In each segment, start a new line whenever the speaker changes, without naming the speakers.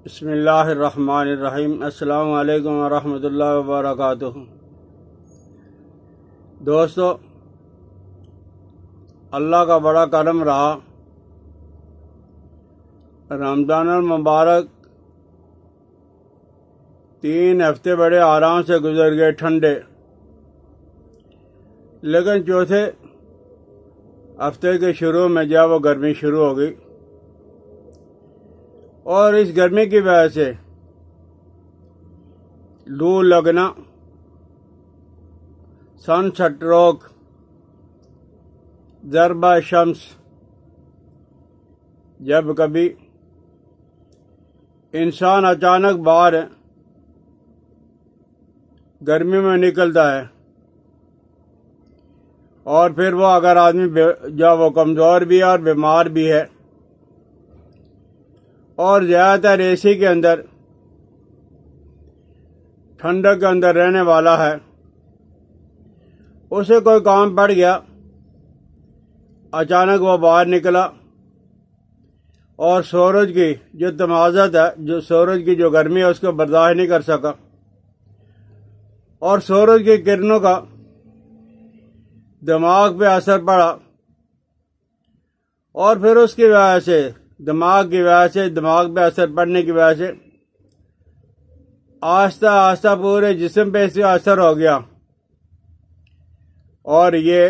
بسم اللہ الرحمن الرحیم۔ السلام علیکم ورحمۃ اللہ وبرکاتہ۔ دوستو، اللہ کا بڑا کرم رہا، رمضان المبارک 3 ہفتے بڑے آرام سے گزر گئے، ٹھنڈے، لیکن چوتھے ہفتے کے شروع میں جب وہ گرمی شروع ہو گئی، اور اس گرمی کی وجہ سے لو لگنا، سن سٹروک، ضربہ شمس، جب کبھی انسان اچانک باہر گرمی میں نکلتا ہے، اور پھر وہ اگر آدمی جب وہ کمزور بھی ہے اور بیمار بھی ہے اور زیادہ تر اے سی کے اندر، ٹھنڈک کے اندر رہنے والا ہے، اسے کوئی کام پڑ گیا، اچانک وہ باہر نکلا اور سورج کی جو تمازت ہے، جو سورج کی جو گرمی ہے، اس کو برداشت نہیں کر سکا، اور سورج کی کرنوں کا دماغ پہ اثر پڑا، اور پھر اس کی وجہ سے دماغ پہ اثر پڑنے کی وجہ سے آہستہ آہستہ پورے جسم پہ اس کا اثر ہو گیا، اور یہ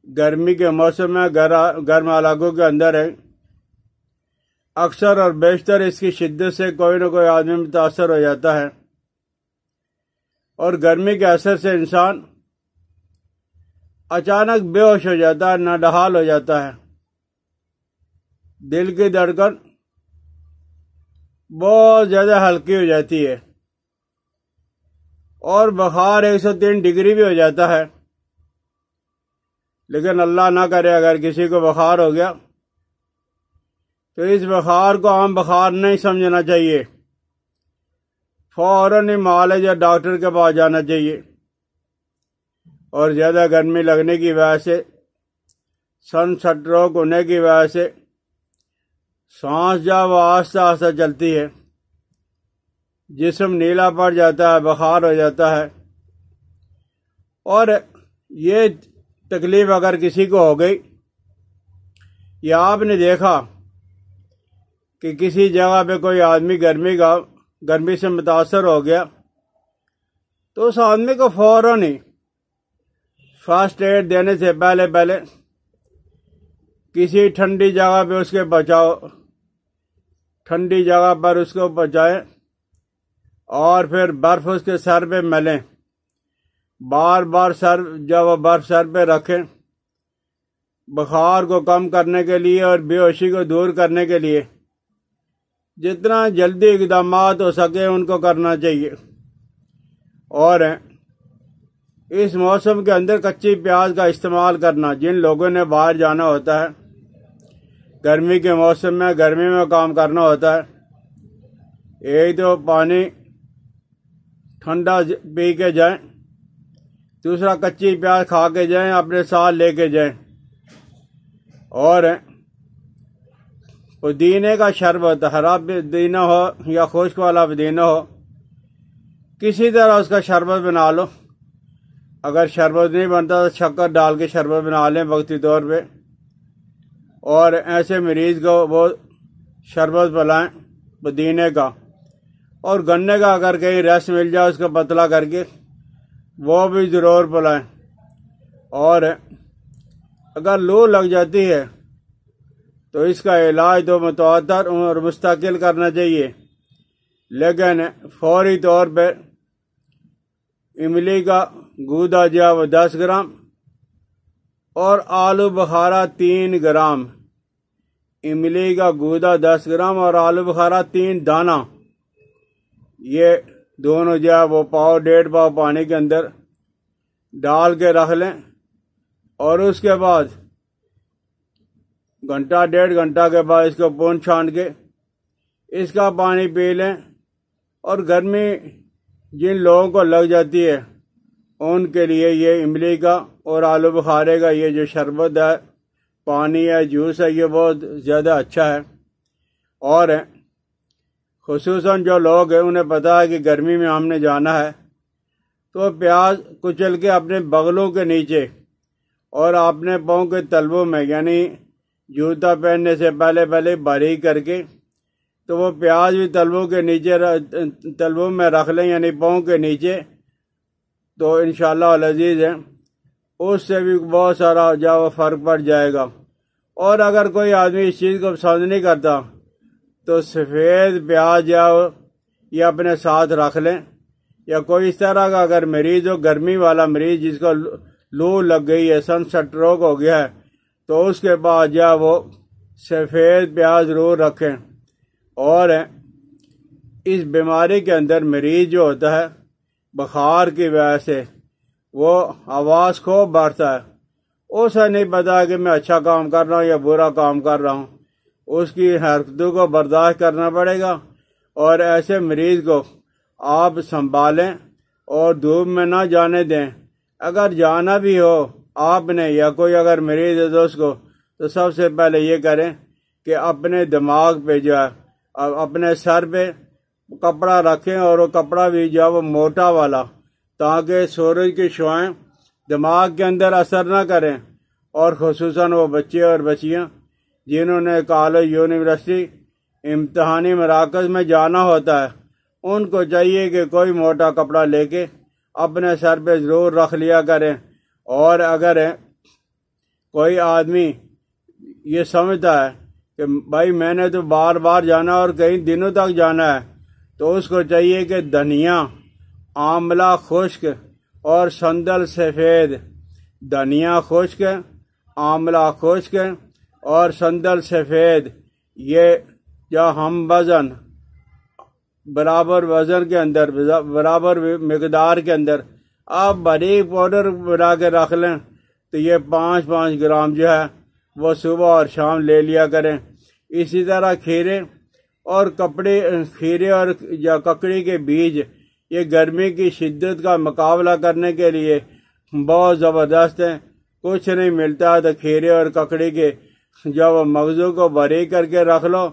گرمی کے موسم میں گرم علاقوں کے اندر ہے، اکثر اور بیشتر اس کی شدت سے کوئی نہ کوئی آدمی متاثر ہو جاتا ہے، اور گرمی کے اثر سے انسان اچانک بے ہوش ہو جاتا ہے، ناڈحال ہو جاتا ہے، دل کی دھڑکن بہت زیادہ ہلکی ہو جاتی ہے، اور بخار 103 ڈگری بھی ہو جاتا ہے۔ لیکن اللہ نہ کرے اگر کسی کو بخار ہو گیا تو اس بخار کو عام بخار نہیں سمجھنا چاہیے، فوراً ہی معالج یا ڈاکٹر کے پاس جانا چاہیے، اور زیادہ گرمی لگنے کی وجہ سے، سن سٹروک ہونے کی وجہ سے سانس جب آہستہ آہستہ چلتی ہے، جسم نیلا پڑ جاتا ہے، بخار ہو جاتا ہے، اور یہ تکلیف اگر کسی کو ہو گئی، یا آپ نے دیکھا کہ کسی جگہ پہ کوئی آدمی گرمی سے متاثر ہو گیا، تو اس آدمی کو فوراً ہی فرسٹ ایڈ دینے سے پہلے کسی ٹھنڈی جگہ پہ اس کے بچاؤ، ٹھنڈی جگہ پر اس کو بچائیں، اور پھر برف اس کے سر پہ ملیں، بار بار جب وہ برف سر پہ رکھیں، بخار کو کم کرنے کے لیے اور بے ہوشی کو دور کرنے کے لیے جتنا جلدی اقدامات ہو سکے ان کو کرنا چاہیے۔ اور اس موسم کے اندر کچی پیاز کا استعمال کرنا، جن لوگوں نے باہر جانا ہوتا ہے گرمی کے موسم میں، گرمی میں کام کرنا ہوتا ہے، ایک تو پانی ٹھنڈا پی کے جائیں، دوسرا کچی پیاز کھا کے جائیں، اپنے ساتھ لے کے جائیں، اور پودینے کا شربت، ہرا پودینہ ہو یا خشک والا پودینہ ہو، کسی طرح اس کا شربت بنا لو، اگر شربت نہیں بنتا تو شکر ڈال کے شربت بنا لیں وقتی طور پہ، اور ایسے مریض کو وہ شربت پلائیں پودینے کا، اور گنے کا اگر کہیں رس مل جائے اس کو پتلا کر کے وہ بھی ضرور پلائیں۔ اور اگر لو لگ جاتی ہے تو اس کا علاج تو متواتر اور مستقل کرنا چاہیے، لیکن فوری طور پہ املی کا گودا جو ہے وہ 10 گرام اور آلو بخارا 3 گرام، املی کا گودا 10 گرام اور آلو بخارا 3 دانہ، یہ دونوں جو ہے وہ 1.5 پاؤ پانی کے اندر ڈال کے رکھ لیں، اور اس کے بعد گھنٹہ 1.5 گھنٹہ کے بعد اس کو پون چھان کے اس کا پانی پی لیں۔ اور گرمی جن لوگوں کو لگ جاتی ہے ان کے لیے یہ املی کا اور آلو بخارے کا یہ جو شربت ہے، پانی ہے، جوس ہے، یہ بہت زیادہ اچھا ہے، اور خصوصاً جو لوگ ہیں انہیں پتہ ہے کہ گرمی میں ہم نے جانا ہے، تو پیاز کچل کے اپنے بغلوں کے نیچے اور اپنے پاؤں کے تلووں میں، یعنی جوتا پہننے سے پہلے باریک کر کے، تو وہ پیاز بھی تلووں میں رکھ لیں، یعنی پاؤں کے نیچے، تو انشاءاللہ العزیز ہے اس سے بھی بہت سارا جو فرق پڑ جائے گا۔ اور اگر کوئی آدمی اس چیز کو پسند نہیں کرتا تو سفید پیاز یا اپنے ساتھ رکھ لیں، یا کوئی اس طرح کا اگر مریض ہو، گرمی والا مریض جس کو لو لگ گئی ہے، سن سٹروک ہو گیا ہے، تو اس کے بعد وہ سفید پیاز ضرور رکھیں۔ اور اس بیماری کے اندر مریض جو ہوتا ہے بخار کی وجہ سے وہ آواز خوب بڑھتا ہے، اسے نہیں پتا کہ میں اچھا کام کر رہا ہوں یا برا کام کر رہا ہوں، اس کی حرکتوں کو برداشت کرنا پڑے گا۔ اور ایسے مریض کو آپ سنبھالیں اور دھوپ میں نہ جانے دیں۔ اگر جانا بھی ہو آپ نے یا کوئی اگر مریض ہے دوست کو، تو سب سے پہلے یہ کریں کہ اپنے دماغ پہ اپنے سر پہ کپڑا رکھیں، اور وہ کپڑا بھی وہ موٹا والا، تاکہ سورج کی شعائیں دماغ کے اندر اثر نہ کریں۔ اور خصوصاً وہ بچے اور بچیاں جنہوں نے کالج، یونیورسٹی، امتحانی مراکز میں جانا ہوتا ہے، ان کو چاہیے کہ کوئی موٹا کپڑا لے کے اپنے سر پہ ضرور رکھ لیا کریں۔ اور اگر کوئی آدمی یہ سمجھتا ہے کہ بھائی میں نے تو بار بار جانا اور کئی دنوں تک جانا ہے، تو اس کو چاہیے کہ دھنیا، آملہ خشک اور سندل سفید، دھنیا خشک، آملہ خشک اور سندل سفید، یہ جو ہم وزن برابر وزن کے اندر، برابر مقدار کے اندر آپ باریک پاؤڈر بنا کے رکھ لیں، تو یہ 5 گرام جو ہے وہ صبح اور شام لے لیا کریں۔ اسی طرح کھیرے اور یا ککڑی کے بیج، یہ گرمی کی شدت کا مقابلہ کرنے کے لیے بہت زبردست ہیں۔ کچھ نہیں ملتا تو کھیرے اور ککڑی کے مغزوں کو باریک کر کے رکھ لو۔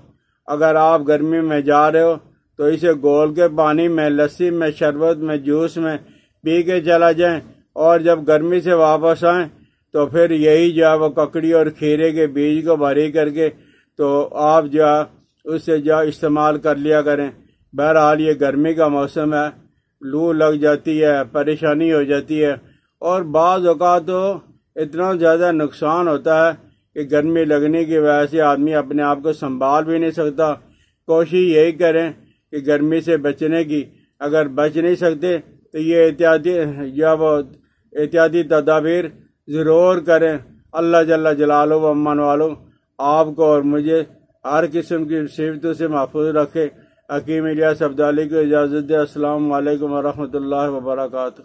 اگر آپ گرمی میں جا رہے ہو تو اسے گول کے پانی میں، لسی میں، شربت میں، جوس میں پی کے چلا جائیں، اور جب گرمی سے واپس آئیں تو پھر یہی وہ ککڑی اور کھیرے کے بیج کو باریک کر کے تو آپ اس سے استعمال کر لیا کریں۔ بہرحال یہ گرمی کا موسم ہے، لو لگ جاتی ہے، پریشانی ہو جاتی ہے، اور بعض اوقات تو اتنا زیادہ نقصان ہوتا ہے کہ گرمی لگنے کی وجہ سے آدمی اپنے آپ کو سنبھال بھی نہیں سکتا۔ کوشش یہی کریں کہ گرمی سے بچنے کی، اگر بچ نہیں سکتے تو یہ احتیاطی تدابیر ضرور کریں۔ اللہ جل جلالہ و امن والو آپ کو اور مجھے ہر قسم کی مصیبتوں سے محفوظ رکھے۔ حکیم الیاس عبدالی کو اجازت دے۔ السلام علیکم ورحمۃ اللہ وبرکاتہ۔